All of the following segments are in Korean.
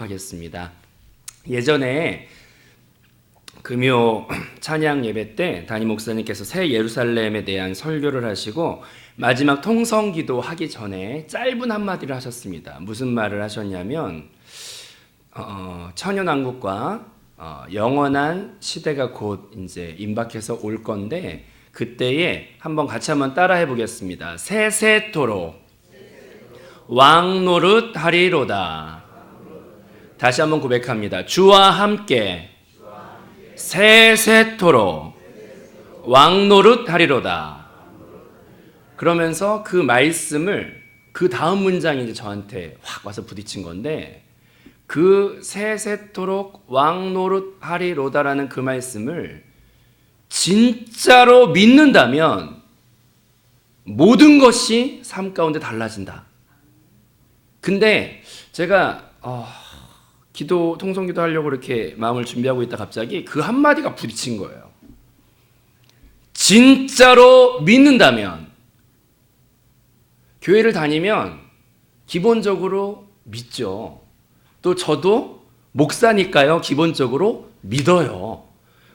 하겠습니다. 예전에 금요 찬양 예배 때 담임 목사님께서 새 예루살렘에 대한 설교를 하시고 마지막 통성기도 하기 전에 짧은 한마디를 하셨습니다. 무슨 말을 하셨냐면 천연왕국과 영원한 시대가 곧 이제 임박해서 올 건데 그때에 같이 한번 따라해 보겠습니다. 세세토록 왕노릇 하리로다. 다시 한번 고백합니다. 주와 함께 세세토록 왕노릇 하리로다. 그러면서 그 말씀을 그 다음 문장이 이제 저한테 확 와서 부딪힌 건데 그 세세토록 왕노릇 하리로다라는 그 말씀을 진짜로 믿는다면 모든 것이 삶 가운데 달라진다. 근데 제가 통성기도 하려고 이렇게 마음을 준비하고 있다 갑자기 그 한마디가 부딪힌 거예요. 진짜로 믿는다면 교회를 다니면 기본적으로 믿죠. 또 저도 목사니까요 기본적으로 믿어요.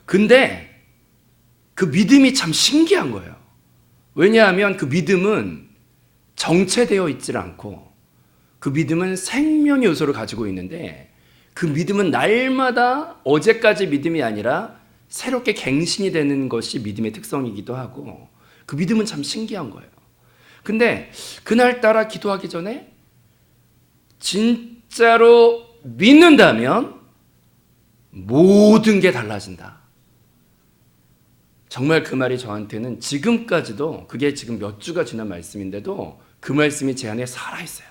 근데 그 믿음이 참 신기한 거예요. 왜냐하면 그 믿음은 정체되어 있질 않고 그 믿음은 생명의 요소를 가지고 있는데 그 믿음은 날마다 어제까지 믿음이 아니라 새롭게 갱신이 되는 것이 믿음의 특성이기도 하고 그 믿음은 참 신기한 거예요. 근데 그날따라 기도하기 전에 진짜로 믿는다면 모든 게 달라진다. 정말 그 말이 저한테는 지금까지도 그게 지금 몇 주가 지난 말씀인데도 그 말씀이 제 안에 살아있어요.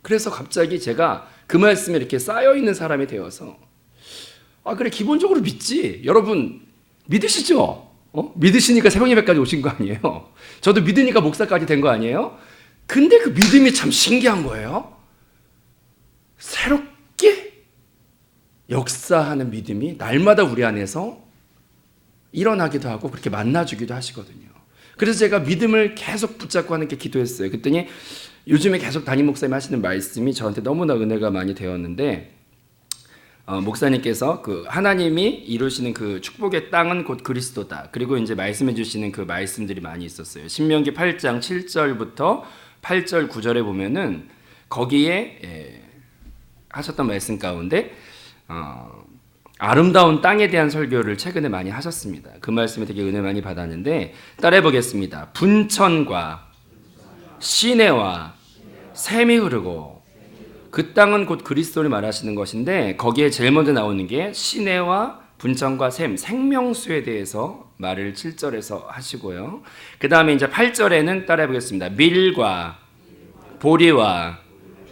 그래서 갑자기 제가 그 말씀에 이렇게 쌓여있는 사람이 되어서 그래 기본적으로 믿지. 여러분 믿으시죠? 믿으시니까 새벽 예배까지 오신 거 아니에요? 저도 믿으니까 목사까지 된 거 아니에요? 근데 그 믿음이 참 신기한 거예요. 새롭게 역사하는 믿음이 날마다 우리 안에서 일어나기도 하고 그렇게 만나주기도 하시거든요. 그래서 제가 믿음을 계속 붙잡고 하는 게 기도했어요. 그랬더니 요즘에 계속 담임 목사님 하시는 말씀이 저한테 너무나 은혜가 많이 되었는데 목사님께서 그 하나님이 이루시는 그 축복의 땅은 곧 그리스도다. 그리고 이제 말씀해 주시는 그 말씀들이 많이 있었어요. 신명기 8장 7절부터 8절 9절에 보면은 거기에 하셨던 말씀 가운데 아름다운 땅에 대한 설교를 최근에 많이 하셨습니다. 그 말씀에 되게 은혜 많이 받았는데 따라해 보겠습니다. 분천과 시내와 샘이 흐르고 그 땅은 곧 그리스도를 말하시는 것인데 거기에 제일 먼저 나오는 게 시내와 분천과 샘, 생명수에 대해서 말을 7절에서 하시고요. 그 다음에 이제 8절에는 따라해 보겠습니다. 밀과 보리와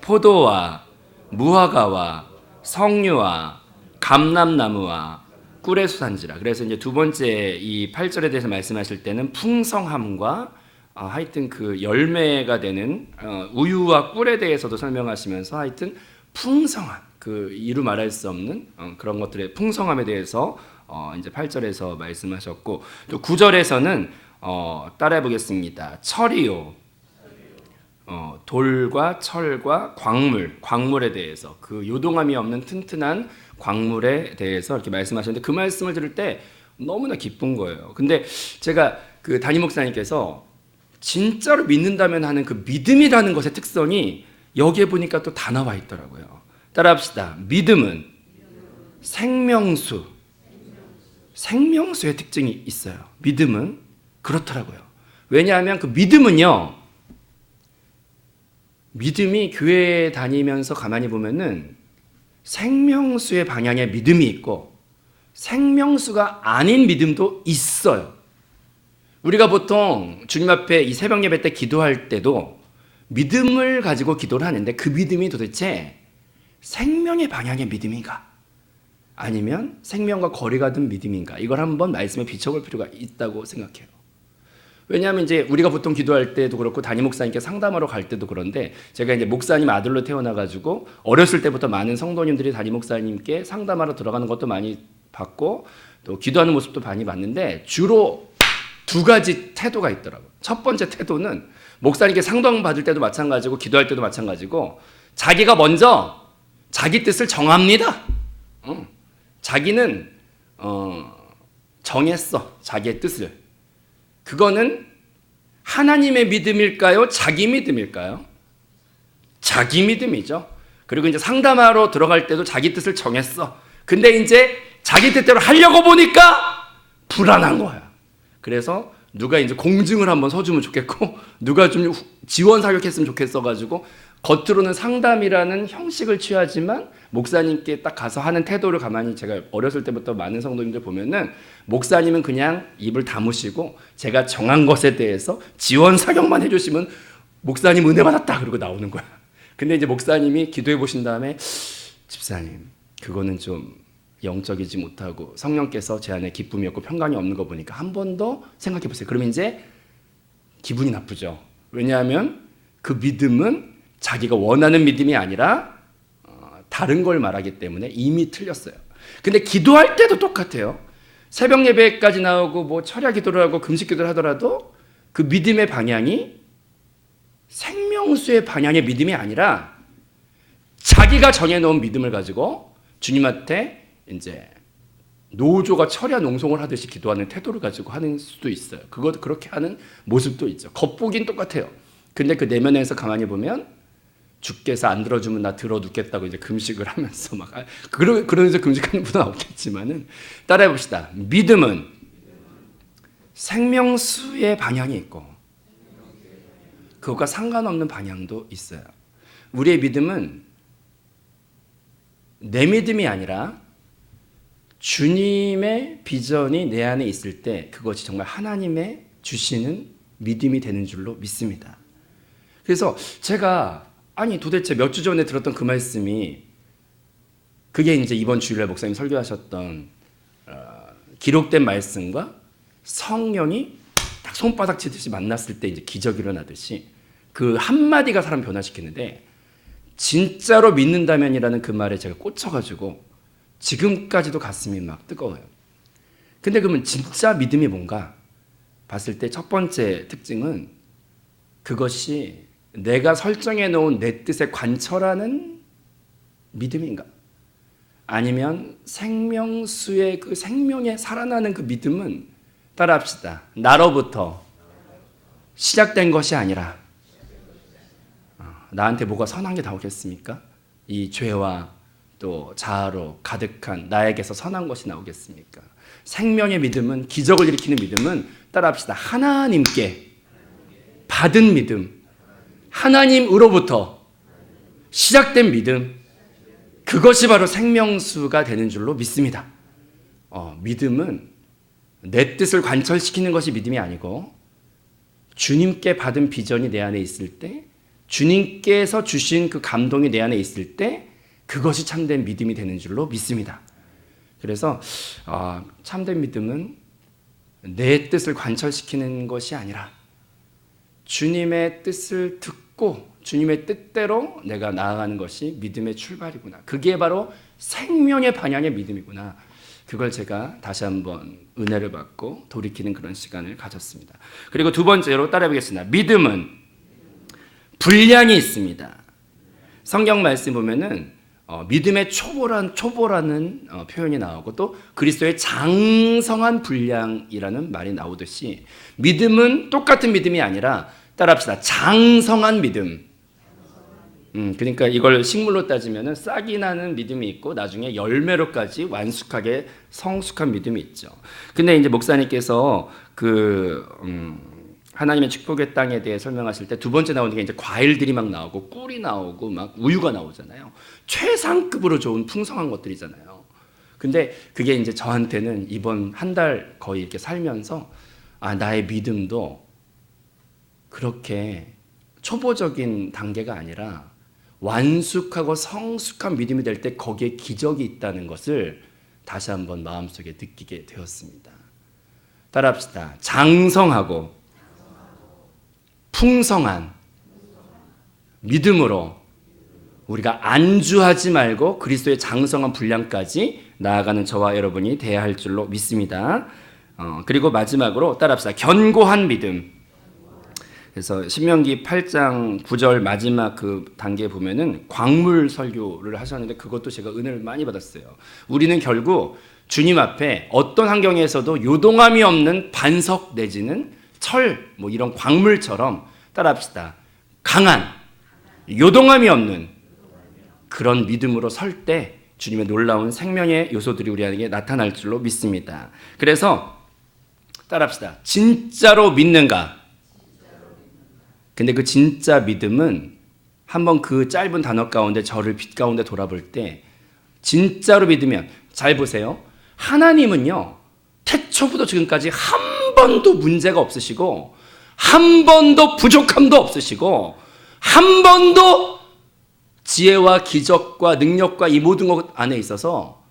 포도와 무화과와 석류와 감람나무와 꿀의 수산지라. 그래서 이제 두 번째 이 8절에 대해서 말씀하실 때는 풍성함과 하여튼 그 열매가 되는 우유와 꿀에 대해서도 설명하시면서 하여튼 풍성한 그 이루 말할 수 없는 그런 것들의 풍성함에 대해서 이제 8절에서 말씀하셨고 또 9절에서는 따라해 보겠습니다. 철이요. 돌과 철과 광물에 대해서 그 요동함이 없는 튼튼한 광물에 대해서 이렇게 말씀하셨는데 그 말씀을 들을 때 너무나 기쁜 거예요. 근데 제가 그 담임 목사님께서 진짜로 믿는다면 하는 그 믿음이라는 것의 특성이 여기에 보니까 또 다 나와 있더라고요. 따라합시다. 믿음은 생명수의 특징이 있어요. 믿음은 그렇더라고요. 왜냐하면 그 믿음이 교회 다니면서 가만히 보면은 생명수의 방향에 믿음이 있고 생명수가 아닌 믿음도 있어요. 우리가 보통 주님 앞에 이 새벽 예배 때 기도할 때도 믿음을 가지고 기도를 하는데 그 믿음이 도대체 생명의 방향의 믿음인가? 아니면 생명과 거리가 둔 믿음인가? 이걸 한번 말씀에 비춰볼 필요가 있다고 생각해요. 왜냐하면 이제 우리가 보통 기도할 때도 그렇고 담임 목사님께 상담하러 갈 때도 그런데 제가 이제 목사님 아들로 태어나가지고 어렸을 때부터 많은 성도님들이 담임 목사님께 상담하러 들어가는 것도 많이 봤고 또 기도하는 모습도 많이 봤는데 주로 두 가지 태도가 있더라고요. 첫 번째 태도는 목사님께 상담 받을 때도 마찬가지고 기도할 때도 마찬가지고 자기가 먼저 자기 뜻을 정합니다. 자기는 정했어. 자기의 뜻을. 그거는 하나님의 믿음일까요? 자기 믿음일까요? 자기 믿음이죠. 그리고 이제 상담하러 들어갈 때도 자기 뜻을 정했어. 근데 이제 자기 뜻대로 하려고 보니까 불안한 거야. 그래서 누가 이제 공증을 한번 서주면 좋겠고, 누가 좀 지원 사격했으면 좋겠어가지고, 겉으로는 상담이라는 형식을 취하지만 목사님께 딱 가서 하는 태도를 가만히 제가 어렸을 때부터 많은 성도님들 보면은 목사님은 그냥 입을 다무시고 제가 정한 것에 대해서 지원 사격만 해주시면 목사님 은혜 받았다 그러고 나오는 거야. 근데 이제 목사님이 기도해 보신 다음에 집사님 그거는 좀 영적이지 못하고 성령께서 제 안에 기쁨이 없고 평강이 없는 거 보니까 한 번 더 생각해 보세요. 그러면 이제 기분이 나쁘죠. 왜냐하면 그 믿음은 자기가 원하는 믿음이 아니라 다른 걸 말하기 때문에 이미 틀렸어요. 근데 기도할 때도 똑같아요. 새벽 예배까지 나오고 뭐 철야 기도를 하고 금식 기도를 하더라도 그 믿음의 방향이 생명수의 방향의 믿음이 아니라 자기가 정해놓은 믿음을 가지고 주님한테 이제 노조가 철야 농성을 하듯이 기도하는 태도를 가지고 하는 수도 있어요. 그것도 그렇게 하는 모습도 있죠. 겉보긴 똑같아요. 근데 그 내면에서 가만히 보면 주께서 안 들어주면 나 들어 눕겠다고 이제 금식을 하면서 막 그러면서 금식하는 분은 없겠지만은 따라해 봅시다. 믿음은 생명수의 방향이 있고 그것과 상관없는 방향도 있어요. 우리의 믿음은 내 믿음이 아니라 주님의 비전이 내 안에 있을 때 그것이 정말 하나님의 주시는 믿음이 되는 줄로 믿습니다. 그래서 제가 도대체 몇 주 전에 들었던 그 말씀이 그게 이제 이번 주일날 목사님 설교하셨던 기록된 말씀과 성령이 딱 손바닥 치듯이 만났을 때 이제 기적이 일어나듯이 그 한마디가 사람 변화시키는데 진짜로 믿는다면이라는 그 말에 제가 꽂혀가지고 지금까지도 가슴이 막 뜨거워요. 근데 그러면 진짜 믿음이 뭔가 봤을 때 첫 번째 특징은 그것이 내가 설정해 놓은 내 뜻에 관철하는 믿음인가? 아니면 생명수의 그 생명에 살아나는 그 믿음은 따라합시다. 나로부터 시작된 것이 아니라 나한테 뭐가 선한 게 나오겠습니까? 이 죄와 또 자아로 가득한 나에게서 선한 것이 나오겠습니까? 생명의 믿음은 기적을 일으키는 믿음은 따라합시다. 하나님께 받은 믿음 하나님으로부터 시작된 믿음 그것이 바로 생명수가 되는 줄로 믿습니다. 믿음은 내 뜻을 관철시키는 것이 믿음이 아니고 주님께 받은 비전이 내 안에 있을 때 주님께서 주신 그 감동이 내 안에 있을 때 그것이 참된 믿음이 되는 줄로 믿습니다. 그래서 참된 믿음은 내 뜻을 관철시키는 것이 아니라 주님의 뜻을 듣고 주님의 뜻대로 내가 나아가는 것이 믿음의 출발이구나. 그게 바로 생명의 방향의 믿음이구나. 그걸 제가 다시 한번 은혜를 받고 돌이키는 그런 시간을 가졌습니다. 그리고 두 번째로 따라해보겠습니다. 믿음은 분량이 있습니다. 성경 말씀 보면은 믿음의 초보라는 표현이 나오고 또 그리스도의 장성한 분량이라는 말이 나오듯이 믿음은 똑같은 믿음이 아니라 따라합시다. 장성한 믿음. 그러니까 이걸 식물로 따지면은 싹이 나는 믿음이 있고 나중에 열매로까지 완숙하게 성숙한 믿음이 있죠. 근데 이제 목사님께서 하나님의 축복의 땅에 대해 설명하실 때 두 번째 나오는 게 이제 과일들이 막 나오고 꿀이 나오고 막 우유가 나오잖아요. 최상급으로 좋은 풍성한 것들이잖아요. 근데 그게 이제 저한테는 이번 한 달 거의 이렇게 살면서 나의 믿음도 그렇게 초보적인 단계가 아니라 완숙하고 성숙한 믿음이 될 때 거기에 기적이 있다는 것을 다시 한번 마음속에 느끼게 되었습니다. 따라합시다. 장성하고 풍성한 믿음으로 우리가 안주하지 말고 그리스도의 장성한 분량까지 나아가는 저와 여러분이 돼야 할 줄로 믿습니다. 그리고 마지막으로 따라합시다. 견고한 믿음. 그래서 신명기 8장 9절 마지막 그 단계에 보면은 광물 설교를 하셨는데 그것도 제가 은혜를 많이 받았어요. 우리는 결국 주님 앞에 어떤 환경에서도 요동함이 없는 반석 내지는 철, 뭐 이런 광물처럼 따라합시다. 강한, 요동함이 없는 그런 믿음으로 설 때 주님의 놀라운 생명의 요소들이 우리에게 나타날 줄로 믿습니다. 그래서 따라합시다. 진짜로 믿는가? 근데 그 진짜 믿음은 한번 그 짧은 단어 가운데 저를 빛 가운데 돌아볼 때 진짜로 믿으면 잘 보세요. 하나님은요. 태초부터 지금까지 한 번도 문제가 없으시고 한 번도 부족함도 없으시고 한 번도 지혜와 기적과 능력과 이 모든 것 안에 있어서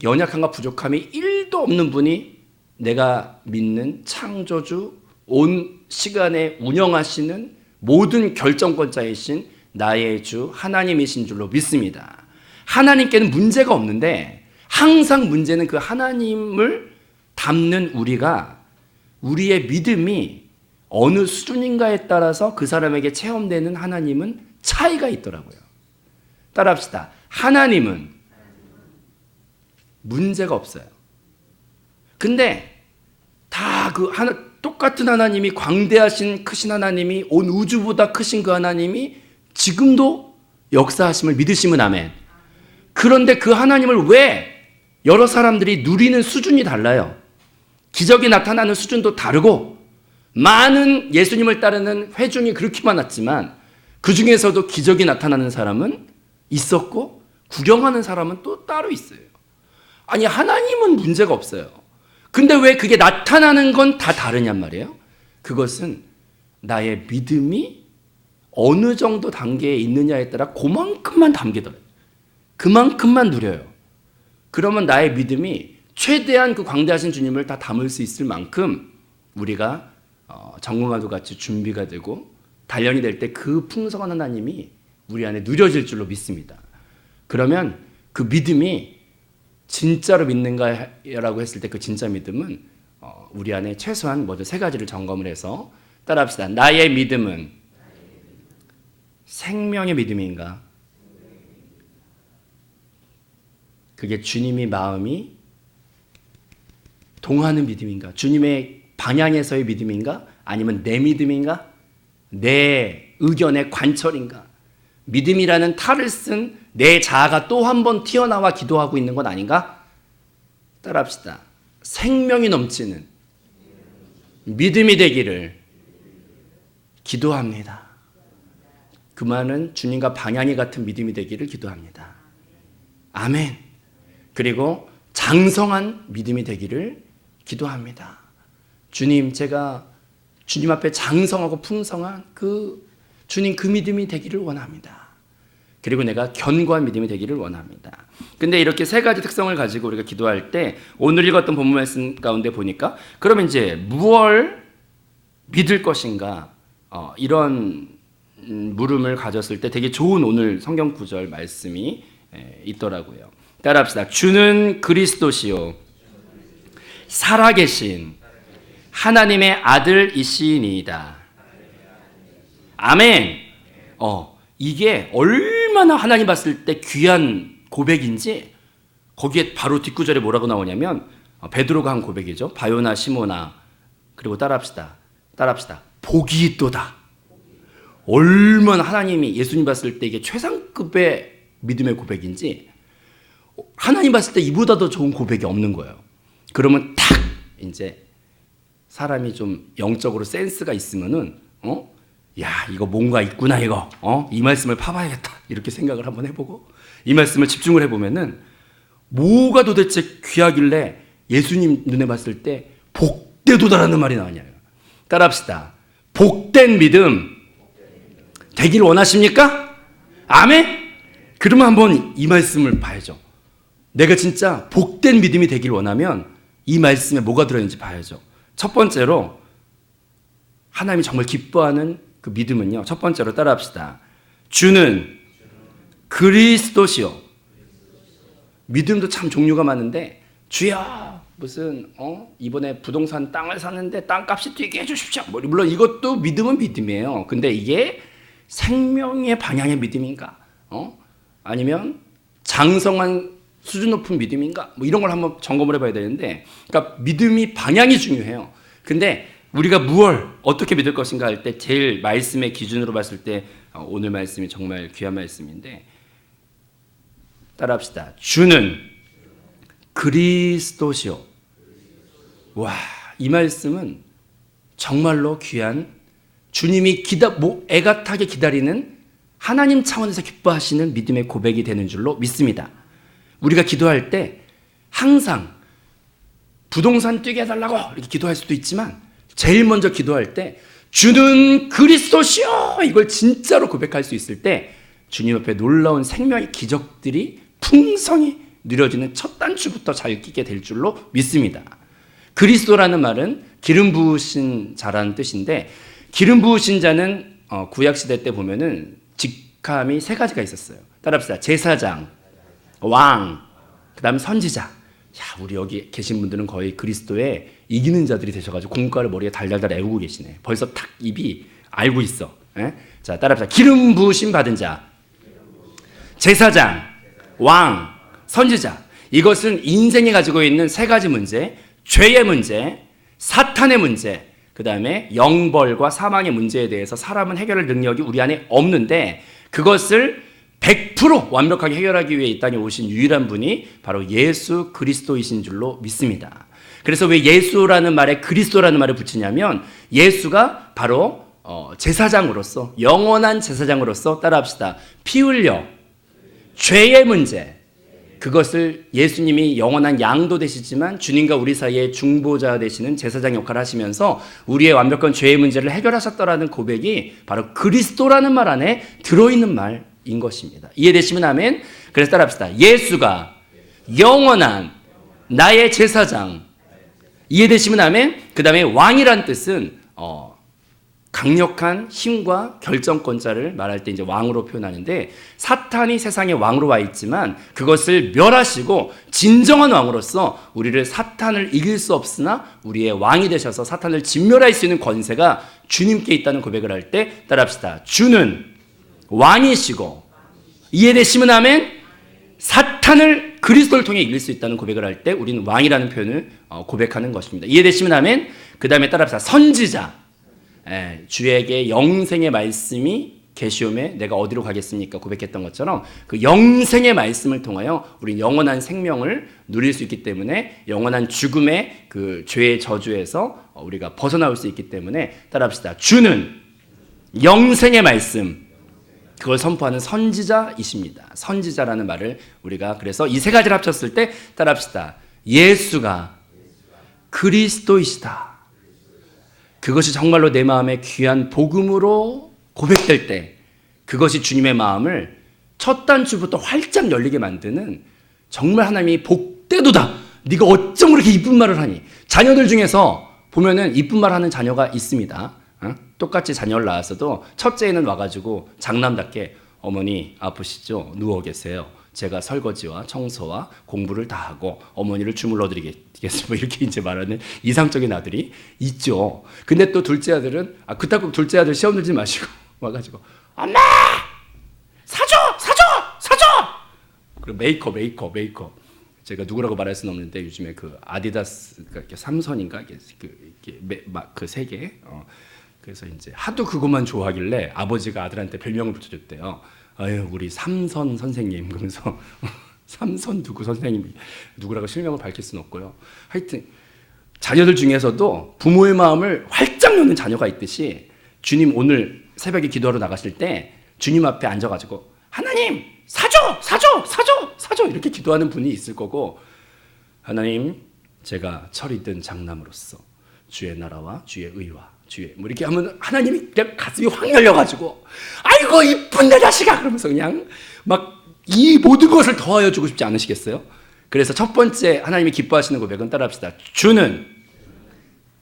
연약함과 부족함이 1도 없는 분이 내가 믿는 창조주 온 시간에 운영하시는 모든 결정권자이신 나의 주 하나님이신 줄로 믿습니다. 하나님께는 문제가 없는데 항상 문제는 그 하나님을 닮는 우리가 우리의 믿음이 어느 수준인가에 따라서 그 사람에게 체험되는 하나님은 차이가 있더라고요. 따라합시다. 하나님은 문제가 없어요. 근데 다 그 똑같은 하나님이 광대하신 크신 하나님이 온 우주보다 크신 그 하나님이 지금도 역사하심을 믿으시면 아멘. 그런데 그 하나님을 왜 여러 사람들이 누리는 수준이 달라요. 기적이 나타나는 수준도 다르고 많은 예수님을 따르는 회중이 그렇게 많았지만 그 중에서도 기적이 나타나는 사람은 있었고 구경하는 사람은 또 따로 있어요. 아니 하나님은 문제가 없어요. 근데 왜 그게 나타나는 건 다 다르냔 말이에요. 그것은 나의 믿음이 어느 정도 단계에 있느냐에 따라 그만큼만 담기더라고요. 그만큼만 누려요. 그러면 나의 믿음이 최대한 그 광대하신 주님을 다 담을 수 있을 만큼 우리가 전공과도 같이 준비가 되고 단련이 될 때 그 풍성한 하나님이 우리 안에 누려질 줄로 믿습니다. 그러면 그 믿음이 진짜로 믿는가라고 했을 때 그 진짜 믿음은 우리 안에 최소한 먼저 세 가지를 점검을 해서 따라합시다. 나의 믿음은 생명의 믿음인가? 그게 주님의 마음이 동하는 믿음인가? 주님의 방향에서의 믿음인가? 아니면 내 믿음인가? 내 의견의 관철인가? 믿음이라는 탈을 쓴 내 자아가 또 한 번 튀어나와 기도하고 있는 건 아닌가? 따라합시다. 생명이 넘치는 믿음이 되기를 기도합니다. 그 말은 주님과 방향이 같은 믿음이 되기를 기도합니다. 아멘. 그리고 장성한 믿음이 되기를 기도합니다. 주님, 제가 주님 앞에 장성하고 풍성한 주님 그 믿음이 되기를 원합니다. 그리고 내가 견고한 믿음이 되기를 원합니다. 근데 이렇게 세 가지 특성을 가지고 우리가 기도할 때 오늘 읽었던 본문 말씀 가운데 보니까 그러면 이제 무엇을 믿을 것인가 이런 물음을 가졌을 때 되게 좋은 오늘 성경 구절 말씀이 있더라고요. 따라합시다. 주는 그리스도시요 살아계신 하나님의 아들이시니이다. 아멘. 이게 얼마나 하나님 봤을 때 귀한 고백인지 거기에 바로 뒷구절에 뭐라고 나오냐면 베드로가 한 고백이죠. 바요나 시모나 그리고 따라합시다. 복이 있도다. 얼마나 하나님이 예수님 봤을 때 이게 최상급의 믿음의 고백인지 하나님 봤을 때 이보다 더 좋은 고백이 없는 거예요. 그러면 탁 이제 사람이 좀 영적으로 센스가 있으면은 야 이거 뭔가 있구나 이거 이 말씀을 파봐야겠다 이렇게 생각을 한번 해보고 이 말씀을 집중을 해보면은 뭐가 도대체 귀하길래 예수님 눈에 봤을 때 복되도다라는 말이 나왔냐요. 따라합시다. 복된 믿음 되길 원하십니까? 아멘? 그러면 한번 이 말씀을 봐야죠. 내가 진짜 복된 믿음이 되길 원하면 이 말씀에 뭐가 들어있는지 봐야죠. 첫 번째로 하나님이 정말 기뻐하는 그 믿음은요. 첫 번째로 따라합시다. 주는 그리스도시요. 믿음도 참 종류가 많은데 주여 무슨 이번에 부동산 땅을 샀는데 땅값이 뛰게 해주십시오. 물론 이것도 믿음은 믿음이에요. 근데 이게 생명의 방향의 믿음인가? 아니면 장성한 수준 높은 믿음인가? 이런 걸 한번 점검을 해봐야 되는데, 그러니까 믿음이 방향이 중요해요. 근데 우리가 무엇 어떻게 믿을 것인가 할 때 제일 말씀의 기준으로 봤을 때 오늘 말씀이 정말 귀한 말씀인데, 따라합시다. 주는 그리스도시요. 와, 이 말씀은 정말로 귀한, 주님이 애가타게 기다리는 하나님 차원에서 기뻐하시는 믿음의 고백이 되는 줄로 믿습니다. 우리가 기도할 때 항상 부동산 뛰게 해달라고 이렇게 기도할 수도 있지만, 제일 먼저 기도할 때 주는 그리스도시요, 이걸 진짜로 고백할 수 있을 때 주님 앞에 놀라운 생명의 기적들이 풍성히 누려지는 첫 단추부터 잘 끼게 될 줄로 믿습니다. 그리스도라는 말은 기름 부으신 자라는 뜻인데, 기름 부으신 자는 구약시대 때 보면은 직함이 세 가지가 있었어요. 따라합시다. 제사장, 왕, 그 다음 선지자. 야, 우리 여기 계신 분들은 거의 그리스도에 이기는 자들이 되셔가지고 공과를 머리에 달달달 애우고 계시네. 벌써 탁 입이 알고 있어. 에? 자, 따라합시다. 기름 부으심 받은 자, 제사장, 왕, 선지자. 이것은 인생이 가지고 있는 세 가지 문제, 죄의 문제, 사탄의 문제, 그 다음에 영벌과 사망의 문제에 대해서 사람은 해결할 능력이 우리 안에 없는데, 그것을 100% 완벽하게 해결하기 위해 이 땅에 오신 유일한 분이 바로 예수 그리스도이신 줄로 믿습니다. 그래서 왜 예수라는 말에 그리스도라는 말을 붙이냐면, 예수가 바로 제사장으로서, 영원한 제사장으로서, 따라합시다, 피 흘려 죄의 문제, 그것을 예수님이 영원한 양도 되시지만 주님과 우리 사이에 중보자 되시는 제사장 역할을 하시면서 우리의 완벽한 죄의 문제를 해결하셨다라는 고백이 바로 그리스도라는 말 안에 들어있는 말인 것입니다. 이해되시면 아멘. 그래서 따라합시다. 예수가 영원한 나의 제사장. 이해되시면 아멘. 그 다음에 왕이란 뜻은 강력한 힘과 결정권자를 말할 때 이제 왕으로 표현하는데, 사탄이 세상에 왕으로 와 있지만 그것을 멸하시고 진정한 왕으로서 우리를, 사탄을 이길 수 없으나 우리의 왕이 되셔서 사탄을 진멸할 수 있는 권세가 주님께 있다는 고백을 할 때, 따라합시다. 주는 왕이시고, 이해되시면 아멘. 사탄을 그리스도를 통해 이길 수 있다는 고백을 할 때 우리는 왕이라는 표현을 고백하는 것입니다. 이해되시면 아멘. 그 다음에 따라합시다. 선지자. 주에게 영생의 말씀이 계시오매 내가 어디로 가겠습니까? 고백했던 것처럼 그 영생의 말씀을 통하여 우리는 영원한 생명을 누릴 수 있기 때문에, 영원한 죽음의 그 죄의 저주에서 우리가 벗어나올 수 있기 때문에, 따라합시다. 주는 영생의 말씀, 그걸 선포하는 선지자이십니다. 선지자라는 말을 우리가, 그래서 이 세 가지를 합쳤을 때 따라합시다. 예수가 그리스도이시다. 그것이 정말로 내 마음에 귀한 복음으로 고백될 때, 그것이 주님의 마음을 첫 단추부터 활짝 열리게 만드는, 정말 하나님이 복되도다. 네가 어쩜 그렇게 이쁜 말을 하니. 자녀들 중에서 보면은 이쁜 말 하는 자녀가 있습니다. 똑같이 자녀를 낳았어도 첫째는 와가지고 장남답게, 어머니 아프시죠? 누워 계세요. 제가 설거지와 청소와 공부를 다 하고 어머니를 주물러 드리겠습니다. 이렇게 이제 말하는 이상적인 아들이 있죠. 근데 또 둘째 아들은, 그따 둘째 아들 시험 들지 마시고 와가지고, 엄마! 사줘! 그리고 메이커. 제가 누구라고 말할 수는 없는데, 요즘에 그 아디다스, 삼선인가? 그 세 개. 그래서 이제 하도 그것만 좋아하길래 아버지가 아들한테 별명을 붙여줬대요. 아유, 우리 삼선 선생님. 그러면서 삼선 누구 선생님, 누구라고 실명을 밝힐 수는 없고요. 하여튼 자녀들 중에서도 부모의 마음을 활짝 여는 자녀가 있듯이, 주님 오늘 새벽에 기도하러 나가실 때 주님 앞에 앉아가지고 하나님 사줘 이렇게 기도하는 분이 있을 거고, 하나님 제가 철이 든 장남으로서 주의 나라와 주의 의와 주의, 뭐 이렇게 하면 하나님이 그냥 가슴이 확 열려가지고, 아이고 이쁜 내 자식아, 그러면서 그냥 막 이 모든 것을 더하여 주고 싶지 않으시겠어요? 그래서 첫 번째 하나님이 기뻐하시는 고백은, 따라합시다. 주는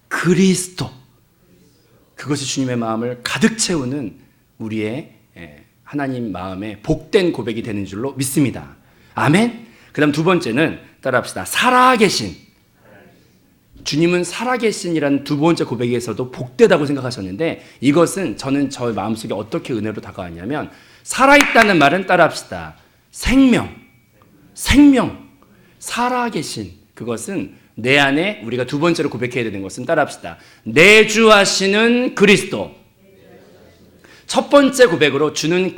그리스도. 그것이 주님의 마음을 가득 채우는 우리의 하나님 마음에 복된 고백이 되는 줄로 믿습니다. 아멘. 그 다음 두 번째는, 따라합시다. 살아계신 주님은 살아계신이라는 두 번째 고백에서도 복되다고 생각하셨는데, 이것은 저는 저 마음속에 어떻게 은혜로 다가왔냐면, 살아있다는 말은 따라합시다. 생명, 살아계신, 그것은 내 안에 우리가 두 번째로 고백해야 되는 것은 따라합시다. 내주하시는 그리스도. 첫 번째 고백으로 주는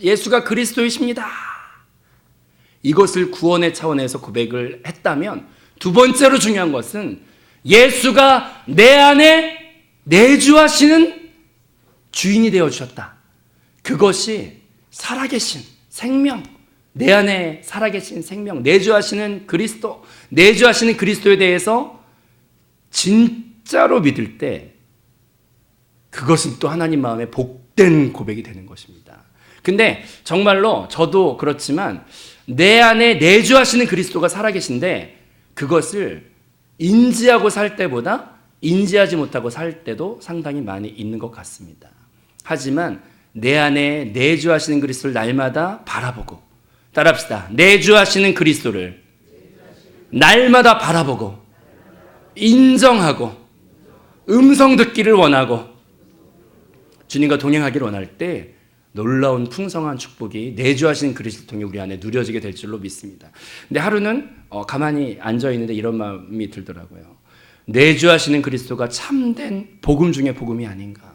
예수가 그리스도이십니다. 이것을 구원의 차원에서 고백을 했다면, 두 번째로 중요한 것은 예수가 내 안에 내주하시는 주인이 되어 주셨다. 그것이 살아계신 생명, 내 안에 살아계신 생명, 내주하시는 그리스도, 내주하시는 그리스도에 대해서 진짜로 믿을 때 그것은 또 하나님 마음에 복된 고백이 되는 것입니다. 근데 정말로 저도 그렇지만 내 안에 내주하시는 그리스도가 살아계신데, 그것을 인지하고 살 때보다 인지하지 못하고 살 때도 상당히 많이 있는 것 같습니다. 하지만 내 안에 내주하시는 그리스도를 날마다 바라보고, 따라합시다. 내주하시는 그리스도를 날마다 바라보고 인정하고 음성 듣기를 원하고 주님과 동행하기를 원할 때 놀라운 풍성한 축복이 내주하시는 그리스도를 통해 우리 안에 누려지게 될 줄로 믿습니다. 근데 하루는 가만히 앉아있는데 이런 마음이 들더라고요. 내주하시는 그리스도가 참된 복음 중에 복음이 아닌가.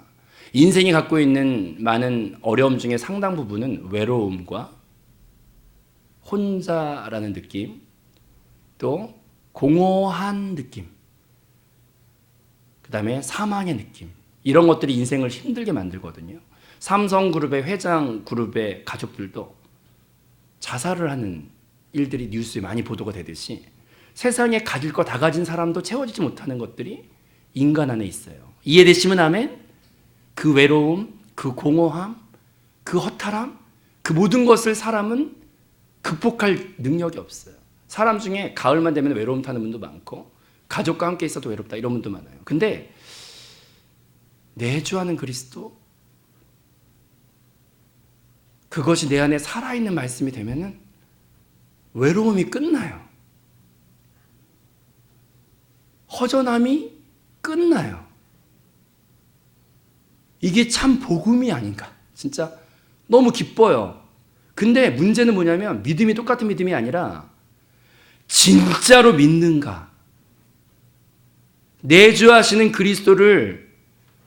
인생이 갖고 있는 많은 어려움 중에 상당 부분은 외로움과 혼자라는 느낌, 또 공허한 느낌, 그 다음에 사망의 느낌, 이런 것들이 인생을 힘들게 만들거든요. 삼성그룹의 회장 그룹의 가족들도 자살을 하는 일들이 뉴스에 많이 보도가 되듯이 세상에 가질 거 다 가진 사람도 채워지지 못하는 것들이 인간 안에 있어요. 이해되시면 아멘? 그 외로움, 그 공허함, 그 허탈함, 그 모든 것을 사람은 극복할 능력이 없어요. 사람 중에 가을만 되면 외로움 타는 분도 많고 가족과 함께 있어도 외롭다 이런 분도 많아요. 근데 내주하는 그리스도, 그것이 내 안에 살아있는 말씀이 되면은 외로움이 끝나요. 허전함이 끝나요. 이게 참 복음이 아닌가. 진짜 너무 기뻐요. 근데 문제는 뭐냐면 믿음이 똑같은 믿음이 아니라 진짜로 믿는가. 내주하시는 그리스도를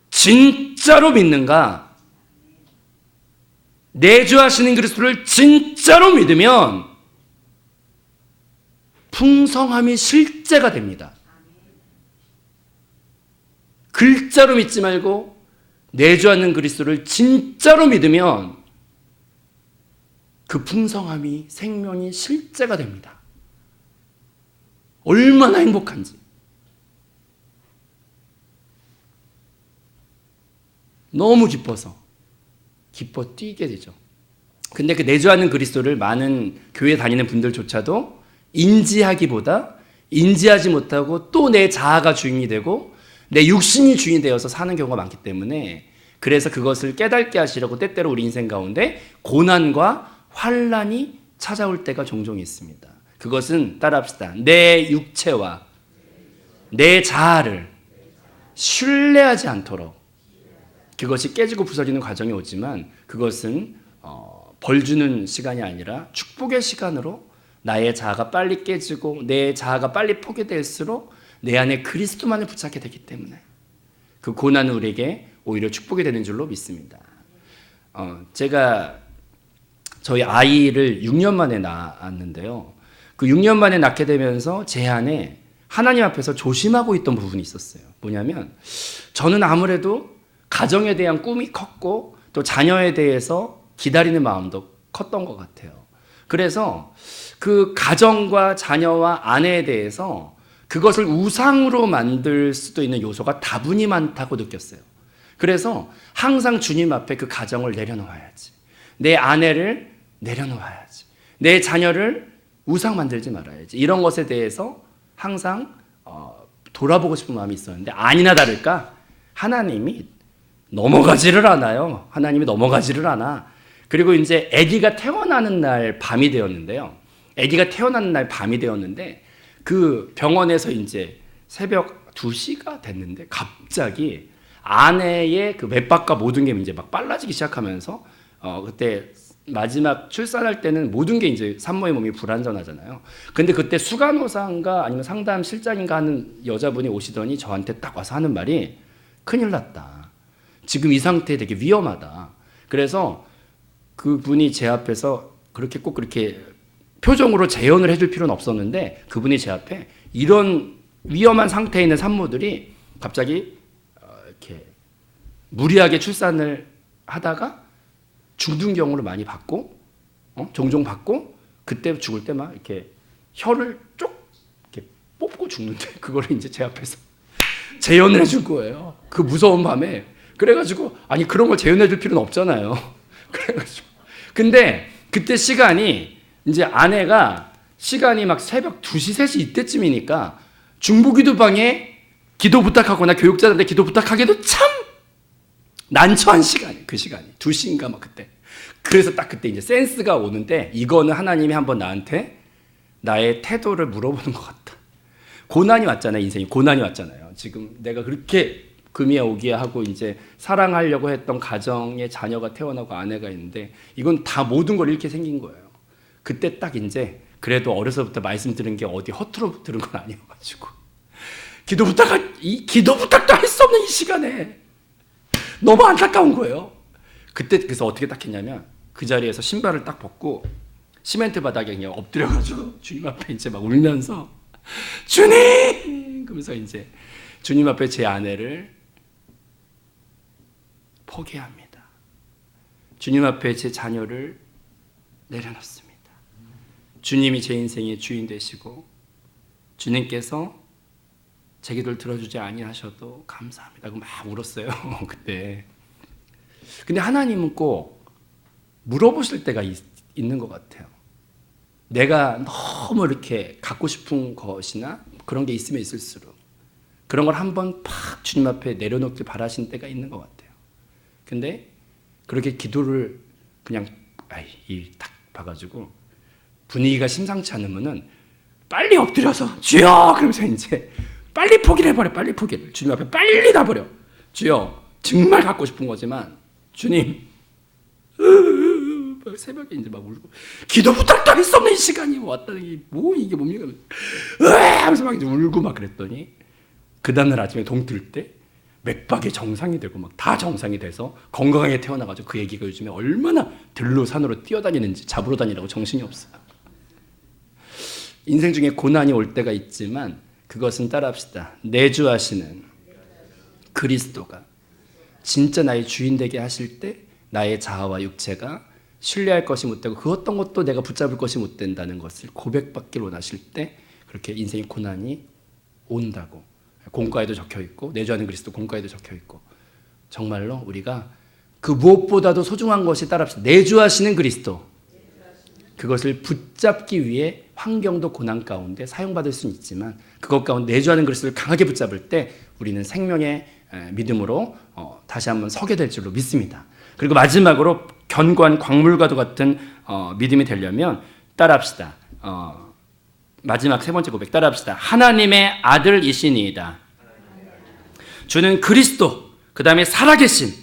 진짜로 믿는가. 내주하시는 그리스도를 진짜로 믿으면 풍성함이 실제가 됩니다. 글자로 믿지 말고 내주하는 그리스도를 진짜로 믿으면 그 풍성함이 생명이 실제가 됩니다. 얼마나 행복한지. 너무 기뻐서 기뻐 뛰게 되죠. 근데 그 내주하는 그리스도를 많은 교회 다니는 분들조차도 인지하기보다 인지하지 못하고 또 내 자아가 주인이 되고 내 육신이 주인이 되어서 사는 경우가 많기 때문에, 그래서 그것을 깨닫게 하시려고 때때로 우리 인생 가운데 고난과 환난이 찾아올 때가 종종 있습니다. 그것은 따라합시다. 내 육체와 내 자아를 신뢰하지 않도록 그것이 깨지고 부서지는 과정이 오지만, 그것은 벌 주는 시간이 아니라 축복의 시간으로 나의 자아가 빨리 깨지고 내 자아가 빨리 포기될수록 내 안에 그리스도만을 붙잡게 되기 때문에 그 고난은 우리에게 오히려 축복이 되는 줄로 믿습니다. 제가 저희 아이를 6년 만에 낳았는데요. 그 6년 만에 낳게 되면서 제 안에 하나님 앞에서 조심하고 있던 부분이 있었어요. 뭐냐면 저는 아무래도 가정에 대한 꿈이 컸고 또 자녀에 대해서 기다리는 마음도 컸던 것 같아요. 그래서 그 가정과 자녀와 아내에 대해서 그것을 우상으로 만들 수도 있는 요소가 다분히 많다고 느꼈어요. 그래서 항상 주님 앞에 그 가정을 내려놓아야지, 내 아내를 내려놓아야지, 내 자녀를 우상 만들지 말아야지, 이런 것에 대해서 항상 돌아보고 싶은 마음이 있었는데, 아니나 다를까 하나님이 넘어가지를 않아요. 하나님이 넘어가지를 않아. 그리고 이제 아기가 태어나는 날 밤이 되었는데요. 아기가 태어나는 날 밤이 되었는데 그 병원에서 이제 새벽 2시가 됐는데 갑자기 아내의 그 맥박과 모든 게 이제 막 빨라지기 시작하면서 그때 마지막 출산할 때는 모든 게 이제 산모의 몸이 불안전하잖아요. 근데 그때 수간호사인가 아니면 상담실장인가 하는 여자분이 오시더니 저한테 딱 와서 하는 말이 큰일 났다. 지금 이 상태 되게 위험하다. 그래서 그분이 제 앞에서 그렇게 꼭 그렇게 표정으로 재연을 해줄 필요는 없었는데 그분이 제 앞에 이런 위험한 상태에 있는 산모들이 갑자기 이렇게 무리하게 출산을 하다가 죽는 경우를 많이 봤고, 종종 봤고, 그때 죽을 때 막 이렇게 혀를 쭉 이렇게 뽑고 죽는데 그거를 이제 제 앞에서 재연을 해줄 거예요. 그 무서운 밤에. 그래가지고 아니 그런 걸 재연해줄 필요는 없잖아요. 그래가지고 근데 그때 시간이 이제 아내가 시간이 막 새벽 2시, 3시 이때쯤이니까 중부기도방에 기도 부탁하거나 교육자들한테 기도 부탁하기도 참 난처한 시간이 그 시간이 2시인가 막 그때. 그래서 딱 그때 이제 센스가 오는데 이거는 하나님이 한번 나한테 나의 태도를 물어보는 것 같다. 고난이 왔잖아요. 인생이 고난이 왔잖아요. 지금 내가 그렇게 금이야 오기야 하고 이제 사랑하려고 했던 가정에 자녀가 태어나고 아내가 있는데 이건 다 모든 걸 잃게 생긴 거예요. 그때 딱 이제 그래도 어려서부터 말씀 들은 게 어디 허투루 들은 건 아니어가지고 기도 부탁도 할 수 없는 이 시간에 너무 안타까운 거예요. 그때 그래서 어떻게 딱 했냐면 그 자리에서 신발을 딱 벗고 시멘트 바닥에 그냥 엎드려가지고 주님 앞에 이제 막 울면서 주님! 그러면서 이제 주님 앞에 제 아내를 포기합니다. 주님 앞에 제 자녀를 내려놓습니다. 주님이 제 인생의 주인 되시고 주님께서 제 기도를 들어주지 아니하셔도 감사합니다. 막 울었어요. 그때. 근데 하나님은 꼭 물어보실 때가 있는 것 같아요. 내가 너무 이렇게 갖고 싶은 것이나 그런 게 있으면 있을수록 그런 걸 한번 팍 주님 앞에 내려놓길 바라신 때가 있는 것 같아요. 근데 그렇게 기도를 그냥 딱 봐가지고 분위기가 심상치 않으면은 빨리 엎드려서 주여! 그러면서 이제 빨리 포기를 해버려. 빨리 포기를. 주님 앞에 빨리 놔버려. 주여 정말 갖고 싶은 거지만 주님 새벽에 이제 막 울고 기도 부탁도 할 수 없는 시간이 왔다니 뭐 이게 뭡니까? 하면서 막 이제 울고 막 그랬더니 그 다음날 아침에 동틀 때 맥박이 정상이 되고 막 다 정상이 돼서 건강하게 태어나가지고 그 얘기가 요즘에 얼마나 들로 산으로 뛰어다니는지 잡으러 다니라고 정신이 없어요. 인생 중에 고난이 올 때가 있지만 그것은 따라합시다. 내주하시는 그리스도가 진짜 나의 주인 되게 하실 때 나의 자아와 육체가 신뢰할 것이 못 되고 그 어떤 것도 내가 붙잡을 것이 못 된다는 것을 고백받길 원하실 때 그렇게 인생의 고난이 온다고 공과에도 적혀 있고 내주하는 그리스도 공과에도 적혀 있고 정말로 우리가 그 무엇보다도 소중한 것이 따라합시다. 내주하시는 그리스도 그것을 붙잡기 위해 환경도 고난 가운데 사용받을 수는 있지만 그것 가운데 내주하는 그리스도를 강하게 붙잡을 때 우리는 생명의 믿음으로 다시 한번 서게 될 줄로 믿습니다. 그리고 마지막으로 견고한 광물과도 같은 믿음이 되려면 따라합시다. 마지막 세 번째 고백 따라합시다. 하나님의 아들이시니이다. 주는 그리스도 그 다음에 살아계신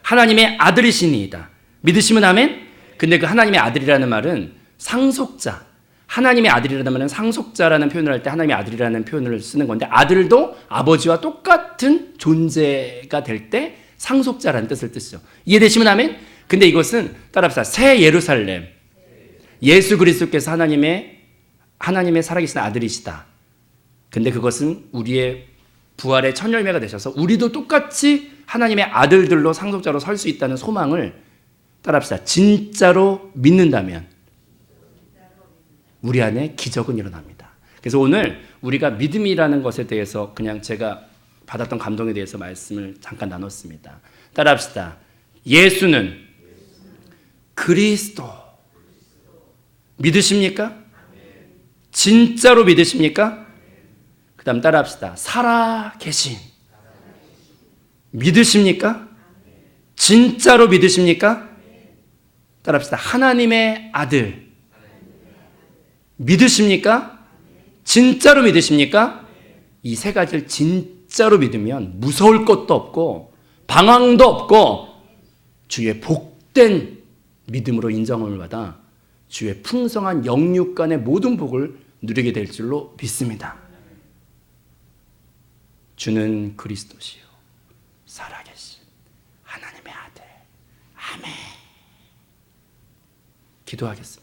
하나님의 아들이시니이다. 믿으시면 아멘? 근데 그 하나님의 아들이라는 말은 상속자 하나님의 아들이라는 말은 상속자라는 표현을 할 때 하나님의 아들이라는 표현을 쓰는 건데 아들도 아버지와 똑같은 존재가 될 때 상속자라는 뜻을 뜻이죠. 이해되시면 아멘? 근데 이것은 따라합시다. 새 예루살렘 예수 그리스도께서 하나님의 살아계신 아들이시다. 근데 그것은 우리의 부활의 첫 열매가 되셔서 우리도 똑같이 하나님의 아들들로 상속자로 설 수 있다는 소망을 따라합시다. 진짜로 믿는다면 우리 안에 기적은 일어납니다. 그래서 오늘 우리가 믿음이라는 것에 대해서 그냥 제가 받았던 감동에 대해서 말씀을 잠깐 나눴습니다. 따라합시다. 예수는 그리스도. 믿으십니까? 진짜로 믿으십니까? 그 다음 따라합시다. 살아계신. 믿으십니까? 진짜로 믿으십니까? 따라합시다. 하나님의 아들. 믿으십니까? 진짜로 믿으십니까? 이 세 가지를 진짜로 믿으면 무서울 것도 없고 방황도 없고 주의 복된 믿음으로 인정함을 받아 주의 풍성한 영육간의 모든 복을 누리게 될 줄로 믿습니다. 주는 그리스도시요 살아계신 하나님의 아들. 아멘. 기도하겠습니다.